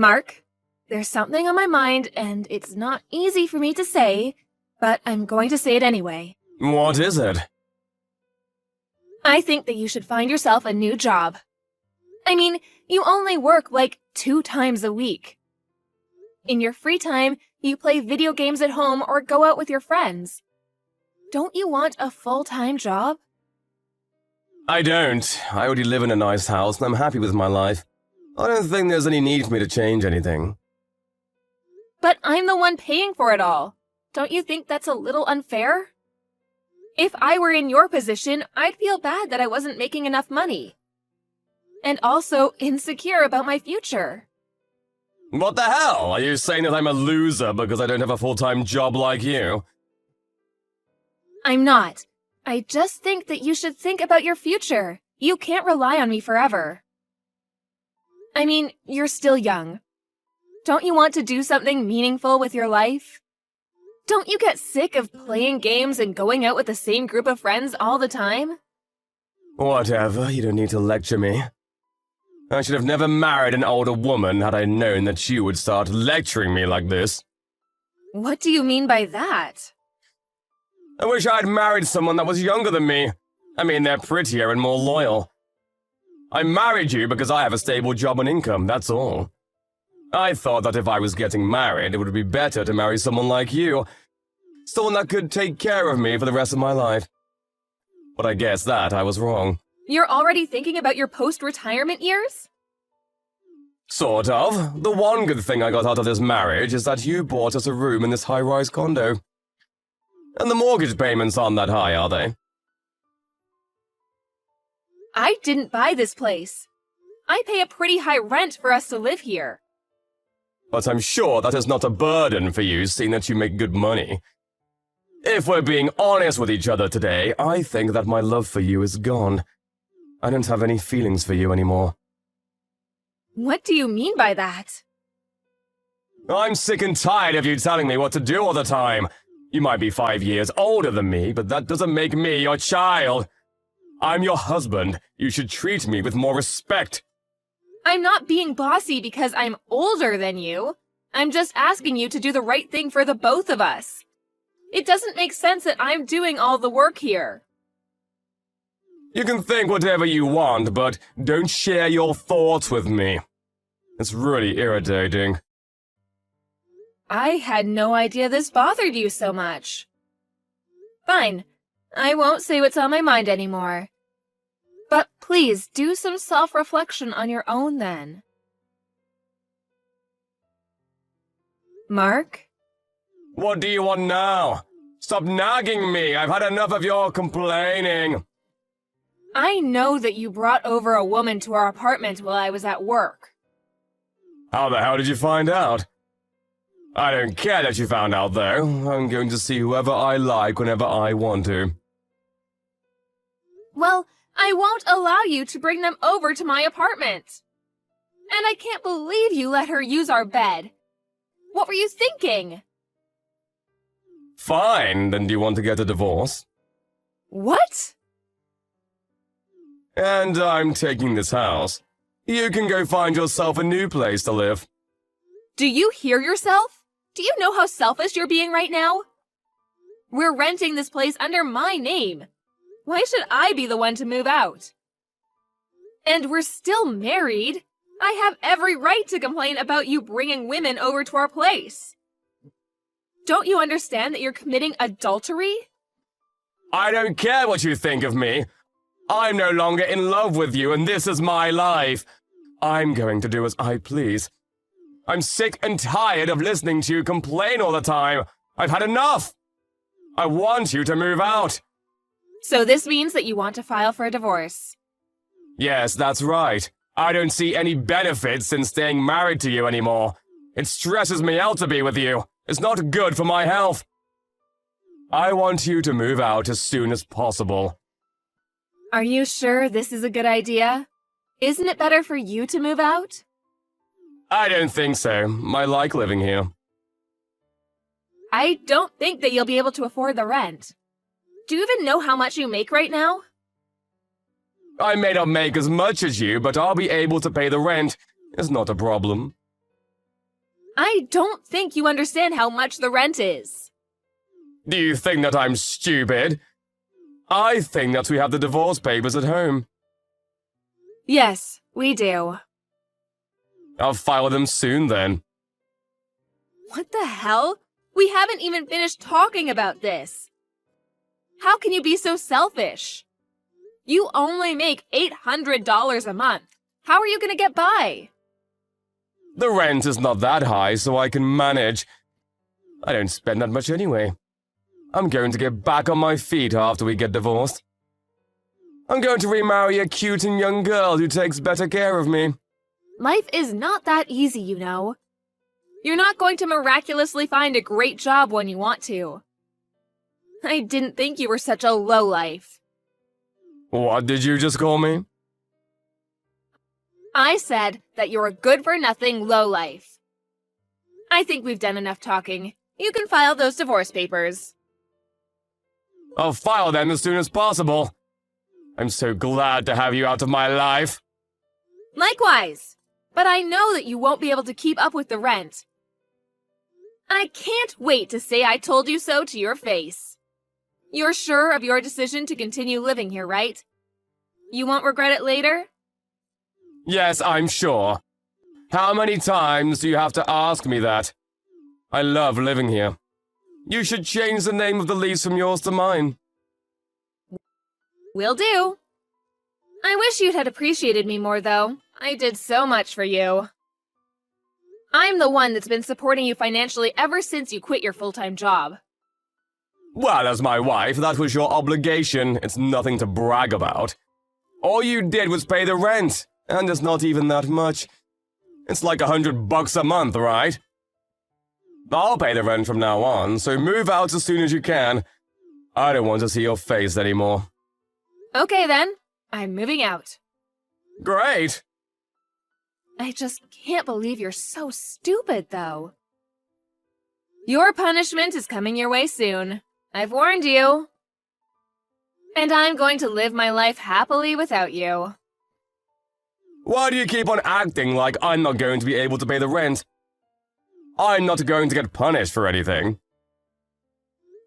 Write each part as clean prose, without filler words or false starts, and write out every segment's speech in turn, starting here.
Mark, there's something on my mind, and it's not easy for me to say, but I'm going to say it anyway. What is it? I think that you should find yourself a new job. I mean, you only work like 2 times a week. In your free time, you play video games at home or go out with your friends. Don't you want a full-time job? I don't. I already live in a nice house and I'm happy with my life. I don't think there's any need for me to change anything. But I'm the one paying for it all. Don't you think that's a little unfair? If I were in your position, I'd feel bad that I wasn't making enough money. And also insecure about my future. What the hell? Are you saying that I'm a loser because I don't have a full-time job like you? I'm not. I just think that you should think about your future. You can't rely on me forever. I mean, you're still young. Don't you want to do something meaningful with your life? Don't you get sick of playing games and going out with the same group of friends all the time? Whatever, you don't need to lecture me. I should have never married an older woman had I known that you would start lecturing me like this. What do you mean by that? I wish I'd married someone that was younger than me. I mean, they're prettier and more loyal. I married you because I have a stable job and income, that's all. I thought that if I was getting married, it would be better to marry someone like you. Someone that could take care of me for the rest of my life. But I guess that I was wrong. You're already thinking about your post-retirement years? Sort of. The one good thing I got out of this marriage is that you bought us a room in this high-rise condo. And the mortgage payments aren't that high, are they? I didn't buy this place. I pay a pretty high rent for us to live here. But I'm sure that is not a burden for you, seeing that you make good money. If we're being honest with each other today, I think that my love for you is gone. I don't have any feelings for you anymore. What do you mean by that? I'm sick and tired of you telling me what to do all the time. You might be 5 years older than me, but that doesn't make me your child. I'm your husband. You should treat me with more respect. I'm not being bossy because I'm older than you. I'm just asking you to do the right thing for the both of us. It doesn't make sense that I'm doing all the work here. You can think whatever you want, but don't share your thoughts with me. It's really irritating. I had no idea this bothered you so much. Fine. I won't say what's on my mind anymore. But please do some self-reflection on your own then. Mark? What do you want now? Stop nagging me. I've had enough of your complaining. I know that you brought over a woman to our apartment while I was at work. How the hell did you find out? I don't care that you found out, though. I'm going to see whoever I like whenever I want to. Well, I won't allow you to bring them over to my apartment. And I can't believe you let her use our bed. What were you thinking? Fine, then do you want to get a divorce? What? And I'm taking this house. You can go find yourself a new place to live. Do you hear yourself? Do you know how selfish you're being right now? We're renting this place under my name. Why should I be the one to move out? And we're still married. I have every right to complain about you bringing women over to our place. Don't you understand that you're committing adultery? I don't care what you think of me. I'm no longer in love with you, and this is my life. I'm going to do as I please. I'm sick and tired of listening to you complain all the time. I've had enough. I want you to move out. So this means that you want to file for a divorce. Yes, that's right. I don't see any benefits in staying married to you anymore. It stresses me out to be with you. It's not good for my health. I want you to move out as soon as possible. Are you sure this is a good idea? Isn't it better for you to move out? I don't think so. I like living here. I don't think that you'll be able to afford the rent. Do you even know how much you make right now? I may not make as much as you, but I'll be able to pay the rent. It's not a problem. I don't think you understand how much the rent is. Do you think that I'm stupid? I think that we have the divorce papers at home. Yes, we do. I'll file them soon then. What the hell? We haven't even finished talking about this. How can you be so selfish? You only make $800 a month. How are you going to get by? The rent is not that high, so I can manage. I don't spend that much anyway. I'm going to get back on my feet after we get divorced. I'm going to remarry a cute and young girl who takes better care of me. Life is not that easy, you know. You're not going to miraculously find a great job when you want to. I didn't think you were such a lowlife. What did you just call me? I said that you're a good-for-nothing lowlife. I think we've done enough talking. You can file those divorce papers. I'll file them as soon as possible. I'm so glad to have you out of my life. Likewise, but I know that you won't be able to keep up with the rent. I can't wait to say I told you so to your face. You're sure of your decision to continue living here, right? You won't regret it later? Yes, I'm sure. How many times do you have to ask me that? I love living here. You should change the name of the lease from yours to mine. Will do. I wish you'd had appreciated me more, though. I did so much for you. I'm the one that's been supporting you financially ever since you quit your full-time job. Well, as my wife, that was your obligation. It's nothing to brag about. All you did was pay the rent, and it's not even that much. It's like $100 a month, right? I'll pay the rent from now on, so move out as soon as you can. I don't want to see your face anymore. Okay then, I'm moving out. Great! I just can't believe you're so stupid, though. Your punishment is coming your way soon. I've warned you. And I'm going to live my life happily without you. Why do you keep on acting like I'm not going to be able to pay the rent? I'm not going to get punished for anything.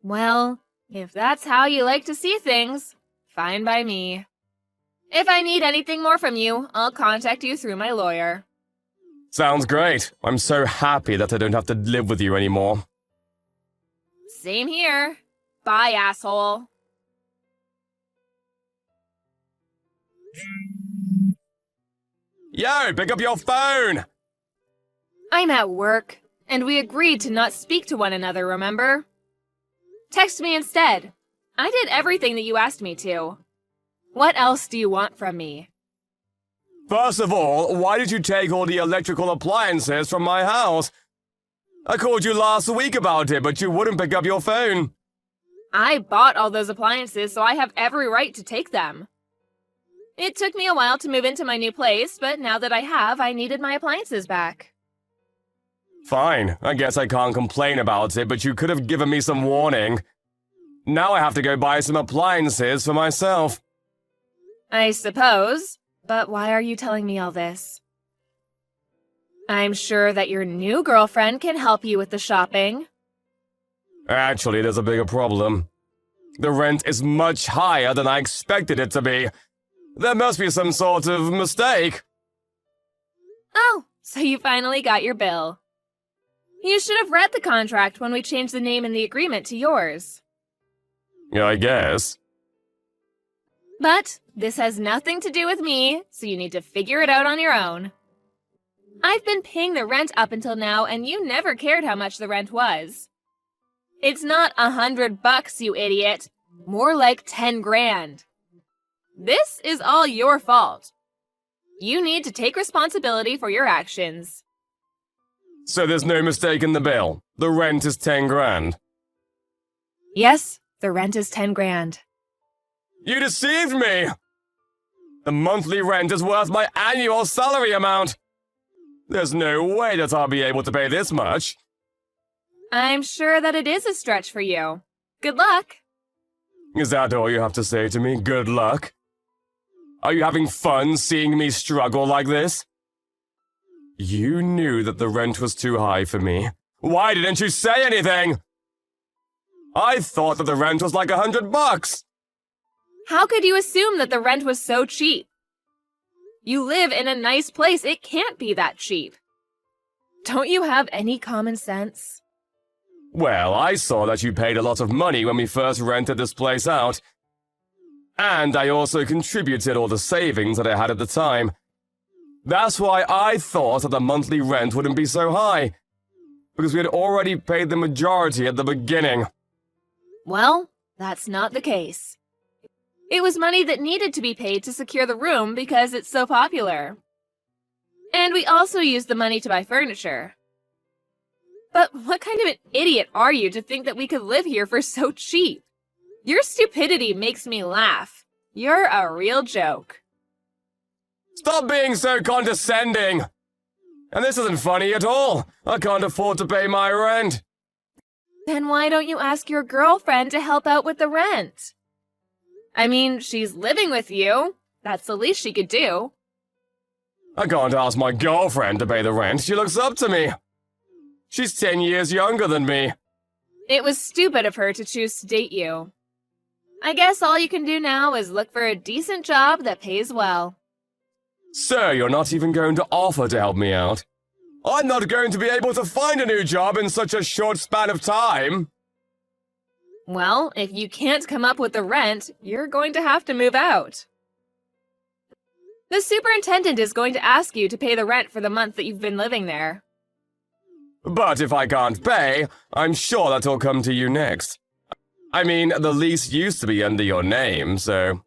Well, if that's how you like to see things, fine by me. If I need anything more from you, I'll contact you through my lawyer. Sounds great. I'm so happy that I don't have to live with you anymore. Same here. Bye, asshole. Yo, pick up your phone! I'm at work, and we agreed to not speak to one another, remember? Text me instead. I did everything that you asked me to. What else do you want from me? First of all, why did you take all the electrical appliances from my house? I called you last week about it, but you wouldn't pick up your phone. I bought all those appliances, so I have every right to take them. It took me a while to move into my new place, but now that I have, I needed my appliances back. Fine, I guess I can't complain about it, but you could have given me some warning. Now I have to go buy some appliances for myself. I suppose, but why are you telling me all this? I'm sure that your new girlfriend can help you with the shopping. Actually, there's a bigger problem. The rent is much higher than I expected it to be. There must be some sort of mistake. Oh, so you finally got your bill. You should have read the contract when we changed the name in the agreement to yours. Yeah, I guess. But this has nothing to do with me, so you need to figure it out on your own. I've been paying the rent up until now, and you never cared how much the rent was. It's not $100, you idiot. More like 10 grand. This is all your fault. You need to take responsibility for your actions. So there's no mistake in the bill. The rent is 10 grand. Yes, the rent is 10 grand. You deceived me! The monthly rent is worth my annual salary amount. There's no way that I'll be able to pay this much. I'm sure that it is a stretch for you. Good luck. Is that all you have to say to me? Good luck? Are you having fun seeing me struggle like this? You knew that the rent was too high for me. Why didn't you say anything? I thought that the rent was like $100. How could you assume that the rent was so cheap? You live in a nice place. It can't be that cheap. Don't you have any common sense? Well, I saw that you paid a lot of money when we first rented this place out. And I also contributed all the savings that I had at the time. That's why I thought that the monthly rent wouldn't be so high. Because we had already paid the majority at the beginning. Well, that's not the case. It was money that needed to be paid to secure the room because it's so popular. And we also used the money to buy furniture. But what kind of an idiot are you to think that we could live here for so cheap? Your stupidity makes me laugh. You're a real joke. Stop being so condescending! And this isn't funny at all. I can't afford to pay my rent. Then why don't you ask your girlfriend to help out with the rent? I mean, she's living with you. That's the least she could do. I can't ask my girlfriend to pay the rent. She looks up to me. She's 10 years younger than me. It was stupid of her to choose to date you. I guess all you can do now is look for a decent job that pays well. So you're not even going to offer to help me out? I'm not going to be able to find a new job in such a short span of time. Well, if you can't come up with the rent, you're going to have to move out. The superintendent is going to ask you to pay the rent for the month that you've been living there. But if I can't pay, I'm sure that will come to you next. I mean, the lease used to be under your name, so...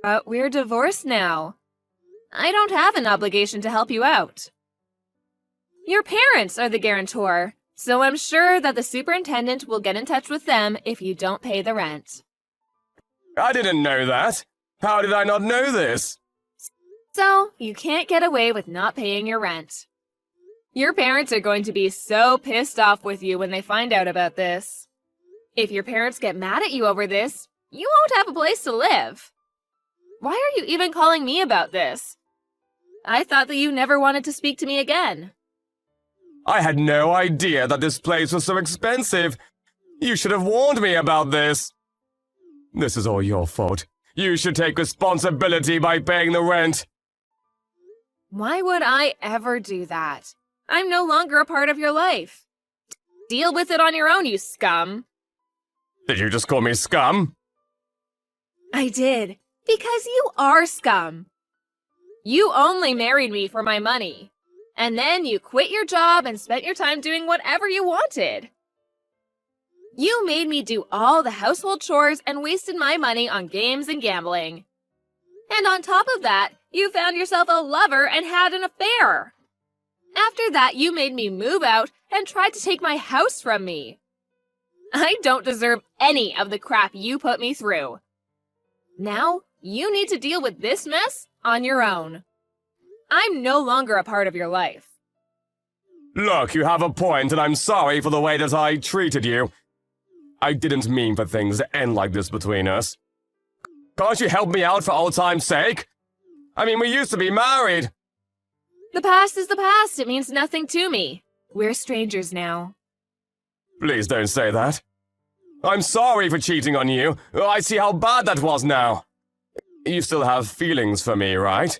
But we're divorced now. I don't have an obligation to help you out. Your parents are the guarantor, so I'm sure that the superintendent will get in touch with them if you don't pay the rent. I didn't know that. How did I not know this? So, you can't get away with not paying your rent. Your parents are going to be so pissed off with you when they find out about this. If your parents get mad at you over this, you won't have a place to live. Why are you even calling me about this? I thought that you never wanted to speak to me again. I had no idea that this place was so expensive. You should have warned me about this. This is all your fault. You should take responsibility by paying the rent. Why would I ever do that? I'm no longer a part of your life. Deal with it on your own, you scum. Did you just call me scum? I did, because you are scum. You only married me for my money. And then you quit your job and spent your time doing whatever you wanted. You made me do all the household chores and wasted my money on games and gambling. And on top of that, you found yourself a lover and had an affair. After that, you made me move out and tried to take my house from me. I don't deserve any of the crap you put me through. Now, you need to deal with this mess on your own. I'm no longer a part of your life. Look, you have a point, and I'm sorry for the way that I treated you. I didn't mean for things to end like this between us. Can't you help me out for old time's sake? I mean, we used to be married. The past is the past. It means nothing to me. We're strangers now. Please don't say that. I'm sorry for cheating on you. I see how bad that was now. You still have feelings for me, right?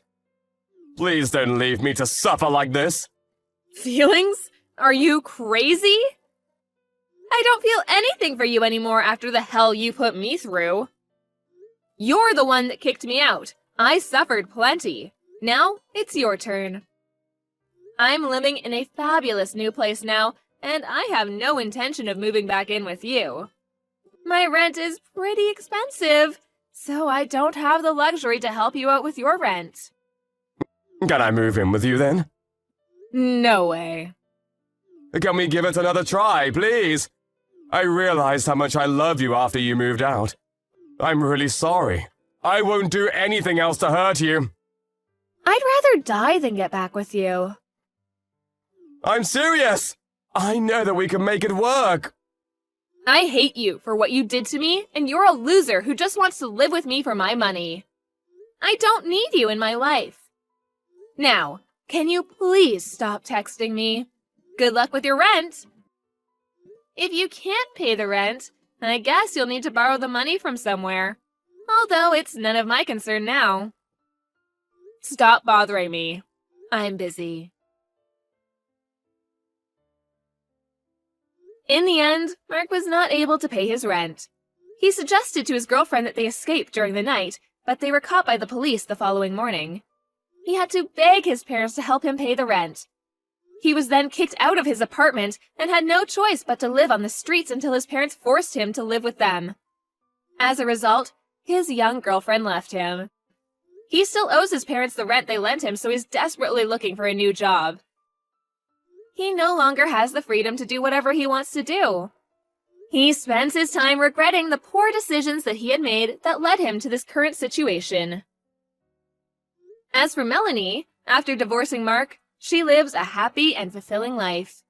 Please don't leave me to suffer like this. Feelings? Are you crazy? I don't feel anything for you anymore after the hell you put me through. You're the one that kicked me out. I suffered plenty. Now, it's your turn. I'm living in a fabulous new place now, and I have no intention of moving back in with you. My rent is pretty expensive, so I don't have the luxury to help you out with your rent. Can I move in with you then? No way. Can we give it another try, please? I realized how much I love you after you moved out. I'm really sorry. I won't do anything else to hurt you. I'd rather die than get back with you. I'm serious! I know that we can make it work. I hate you for what you did to me, and you're a loser who just wants to live with me for my money. I don't need you in my life. Now, Can you please stop texting me? Good luck with your rent! If you can't pay the rent, I guess you'll need to borrow the money from somewhere. Although it's none of my concern now. Stop bothering me. I'm busy. In the end, Mark was not able to pay his rent. He suggested to his girlfriend that they escape during the night, but they were caught by the police the following morning. He had to beg his parents to help him pay the rent. He was then kicked out of his apartment and had no choice but to live on the streets until his parents forced him to live with them. As a result, his young girlfriend left him. He still owes his parents the rent they lent him, so he's desperately looking for a new job. He no longer has the freedom to do whatever he wants to do. He spends his time regretting the poor decisions that he had made that led him to this current situation. As for Melanie, after divorcing Mark, she lives a happy and fulfilling life.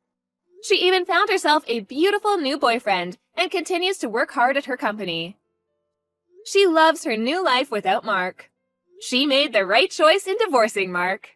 She even found herself a beautiful new boyfriend and continues to work hard at her company. She loves her new life without Mark. She made the right choice in divorcing Mark.